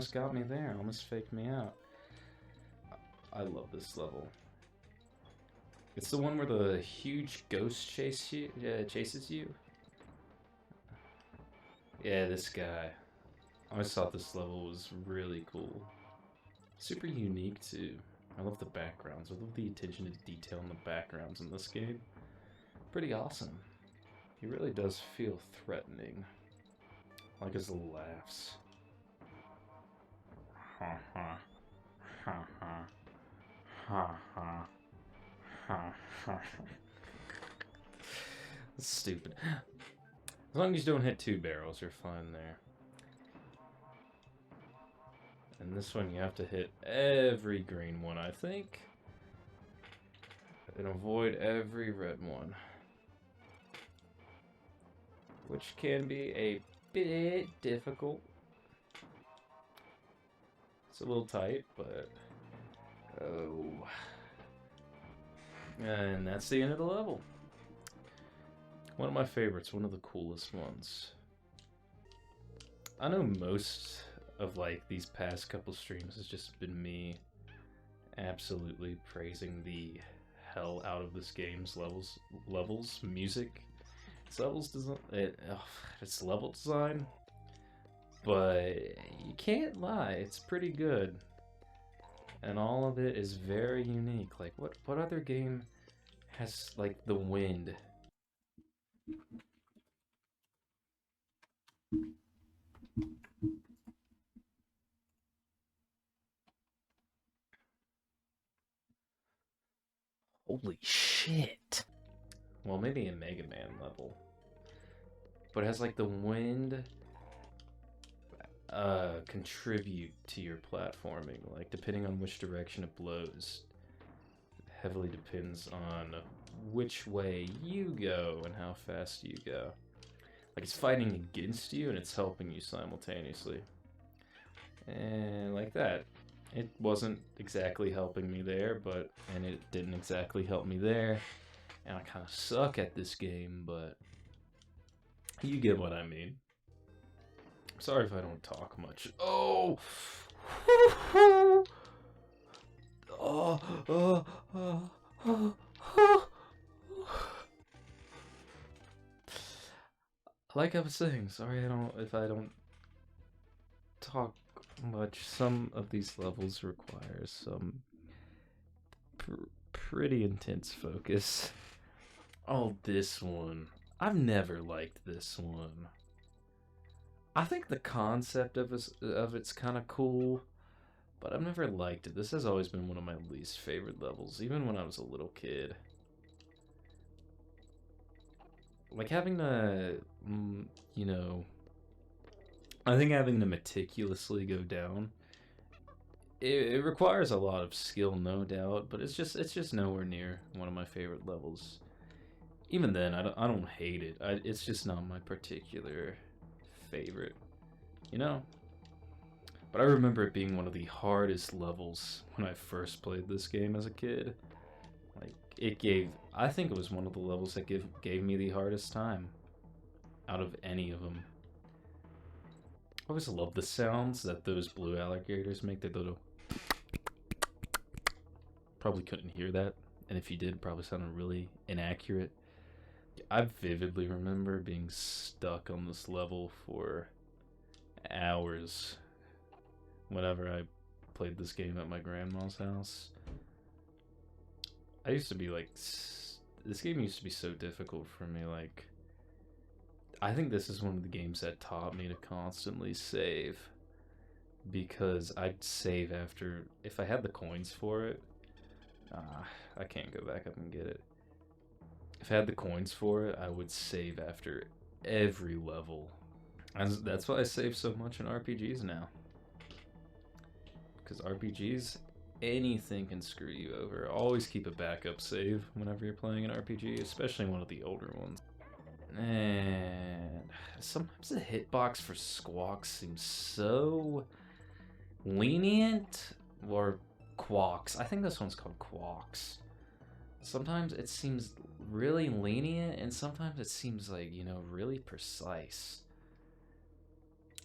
almost got me there. Almost faked me out. I love this level. It's the one where the huge ghost chases you. Yeah, this guy. I always thought this level was really cool. Super unique too. I love the backgrounds. I love the attention to detail in the backgrounds in this game. Pretty awesome. He really does feel threatening. I like his little laughs. Ha ha. Ha ha. Ha ha. Ha ha. That's stupid. As long as you don't hit 2 barrels, you're fine there. And this one you have to hit every green one, I think. And avoid every red one. Which can be a bit difficult. It's a little tight, but... oh. And that's the end of the level. One of my favorites, one of the coolest ones. I know most of like these past couple streams has just been me absolutely praising the hell out of this game's levels, music. It's levels design, it's level design, but you can't lie, it's pretty good. And all of it is very unique. Like what other game has like the wind? Holy shit. Well, maybe a Mega Man level. But it has like the wind contribute to your platforming. Like depending on which direction it blows, it heavily depends on which way you go and how fast you go. Like it's fighting against you and it's helping you simultaneously. And like that. It wasn't exactly helping me there, and it didn't exactly help me there. And I kind of suck at this game, but you get what I mean. Sorry if I don't talk much. Oh! Like I was saying, sorry if I don't talk much. Some of these levels require some pretty intense focus. Oh, this one. I've never liked this one. I think the concept of it's kind of cool, but I've never liked it. This has always been one of my least favorite levels, even when I was a little kid. Like having to, you know, I think having to meticulously go down, it requires a lot of skill, no doubt, but it's just nowhere near one of my favorite levels. Even then, I don't hate it. It's just not my particular favorite, you know? But I remember it being one of the hardest levels when I first played this game as a kid. Like, I think it was one of the levels that gave me the hardest time out of any of them. I always love the sounds that those blue alligators make. They little... Probably couldn't hear that, and if you did, it probably sounded really inaccurate. I vividly remember being stuck on this level for hours whenever I played this game at my grandma's house. I used to be like, this game used to be so difficult for me. Like, I think this is one of the games that taught me to constantly save, because I'd save after, if I had the coins for it. I can't go back up and get it. If I had the coins for it, I would save after every level. That's why I save so much in RPGs now. Because RPGs, anything can screw you over. Always keep a backup save whenever you're playing an RPG, especially one of the older ones. And sometimes the hitbox for squawks seems so lenient, or quawks. I think this one's called quawks. Sometimes it seems really lenient, and sometimes it seems like, you know, really precise.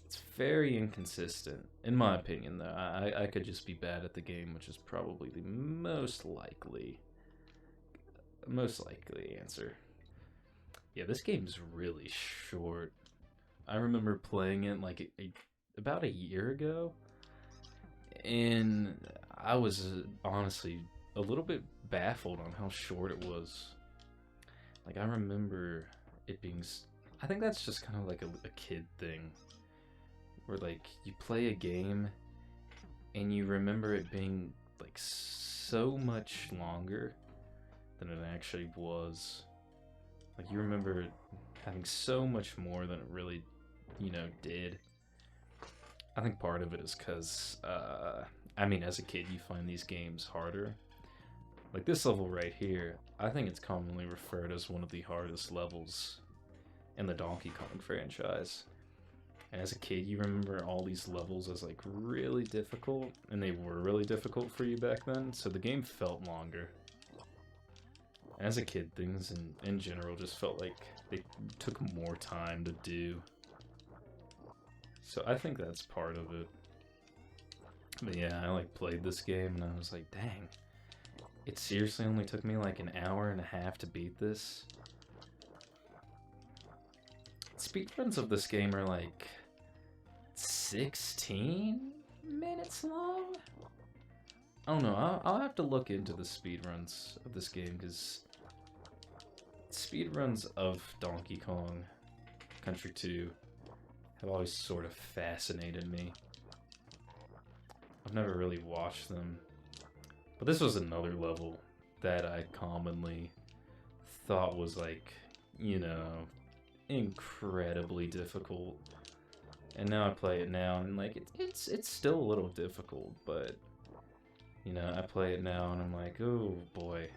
It's very inconsistent, in my opinion. Though I could just be bad at the game, which is probably the most likely answer. Yeah, this game's really short. I remember playing it like about a year ago, and I was honestly a little bit baffled on how short it was. Like, I remember it being. I think that's just kind of like a kid thing, where like you play a game and you remember it being like so much longer than it actually was. Like, you remember it having so much more than it really, did. I think part of it is because, I mean, as a kid, you find these games harder. Like this level right here, I think it's commonly referred as one of the hardest levels in the Donkey Kong franchise. And as a kid, you remember all these levels as like really difficult, and they were really difficult for you back then, so the game felt longer. As a kid, things in general just felt like they took more time to do. So I think that's part of it. But yeah, I like played this game and I was like, dang, it seriously only took me like an hour and a half to beat this. Speedruns of this game are like 16 minutes long? I don't know, I'll have to look into the speedruns of this game, because speedruns of Donkey Kong Country 2 have always sort of fascinated me. I've never really watched them, but this was another level that I commonly thought was like, incredibly difficult. And now I play it now and like it's still a little difficult, but I play it now and I'm like, oh boy,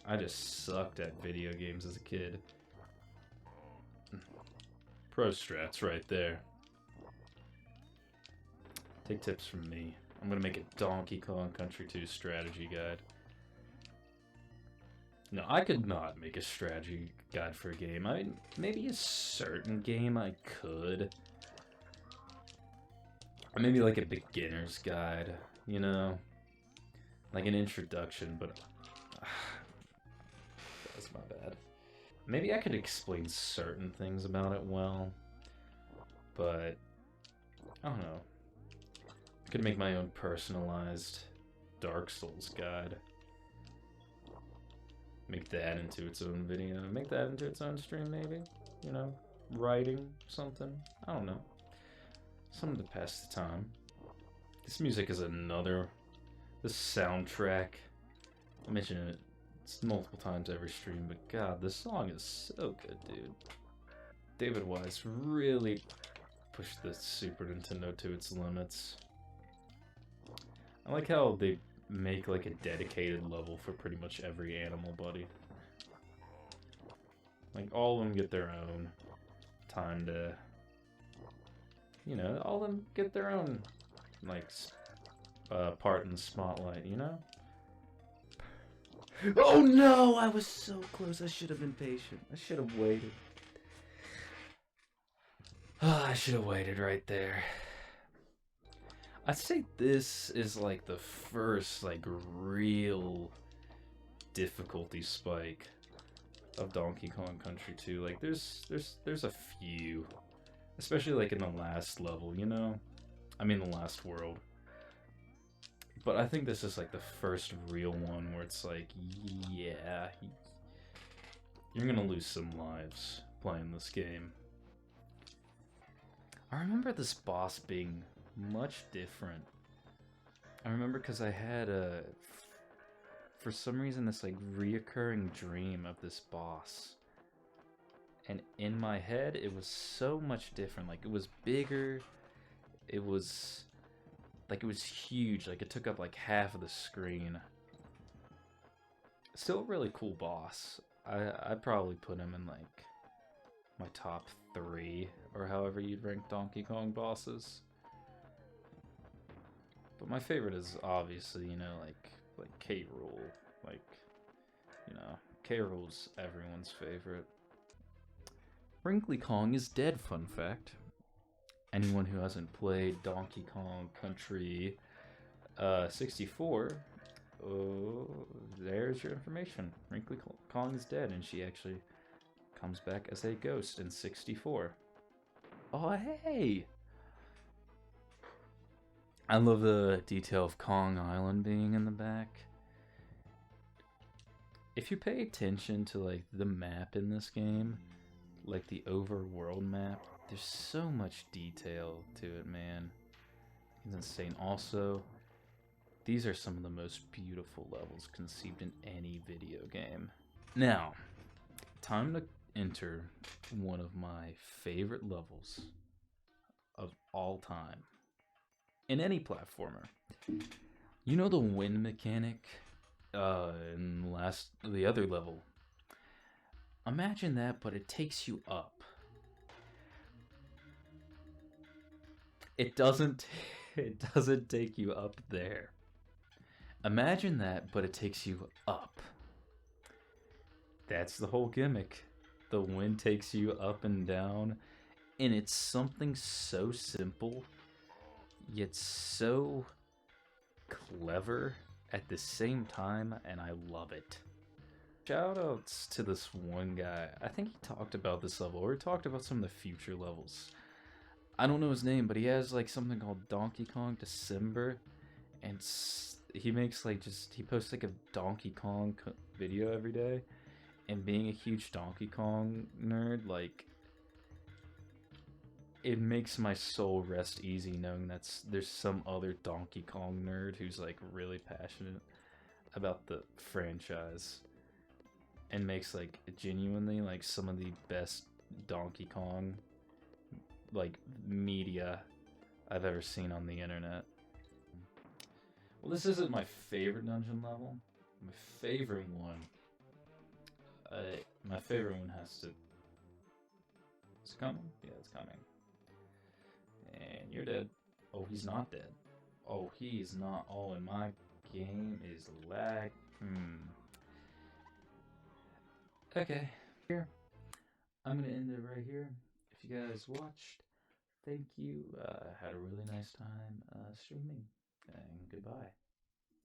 I just sucked at video games as a kid. Pro strats right there. Take tips from me. I'm gonna make a Donkey Kong Country 2 strategy guide. No, I could not make a strategy guide for a game. I mean, maybe a certain game I could. Or maybe like a beginner's guide, like an introduction, but that's my bad. Maybe I could explain certain things about it well, but I don't know. I could make my own personalized Dark Souls guide. Make that into its own video. Make that into its own stream, maybe? Writing something. I don't know. Something to pass the time. This music is another... This soundtrack. I mention it multiple times every stream, but god, this song is so good, dude. David Wise really pushed the Super Nintendo to its limits. I like how they make like a dedicated level for pretty much every animal buddy. Like, all of them get their own time to... all of them get their own, like, part in the spotlight, Oh no! I was so close. I should have been patient. I should have waited. I should have waited right there. I'd say this is like the first like real difficulty spike of Donkey Kong Country 2. Like there's a few, especially like in the last level, I mean the last world. But I think this is like the first real one where it's like, yeah, you're gonna lose some lives playing this game. I remember this boss being much different. I remember because I had for some reason, this like reoccurring dream of this boss. And in my head, it was so much different. Like, it was bigger. It was huge. Like, it took up like half of the screen. Still a really cool boss. I'd probably put him in like my top 3, or however you'd rank Donkey Kong bosses. But my favorite is obviously, like K. Rool. Like, K. Rool's everyone's favorite. Brinkley Kong is dead, fun fact. anyone who hasn't played Donkey Kong Country 64, oh, there's your information. Wrinkly Kong is dead, and she actually comes back as a ghost in 64. Oh, hey! I love the detail of Kong Island being in the back. If you pay attention to like the map in this game, like the overworld map, there's so much detail to it, man. It's insane. Also, these are some of the most beautiful levels conceived in any video game. Now, time to enter one of my favorite levels of all time in any platformer. You know the wind mechanic in the other level? Imagine that, but it takes you up. It doesn't take you up there. Imagine that, but it takes you up. That's the whole gimmick. The wind takes you up and down, and it's something so simple, yet so clever at the same time, and I love it. Shoutouts to this one guy. I think he talked about this level, or he talked about some of the future levels. I don't know his name, but he has like something called Donkey Kong December, and he makes like he posts like a Donkey Kong video every day. And being a huge Donkey Kong nerd, like, it makes my soul rest easy knowing there's some other Donkey Kong nerd who's like really passionate about the franchise and makes like genuinely like some of the best Donkey Kong like media I've ever seen on the internet. Well, this isn't my favorite dungeon level. My favorite one has to... It's coming? Yeah, it's coming. And you're dead. Oh, he's not dead. Oh, he's not. Oh, and my game is lag. Okay. Here. I'm going to end it right here. If you guys watched, thank you. Had a really nice time streaming. And goodbye.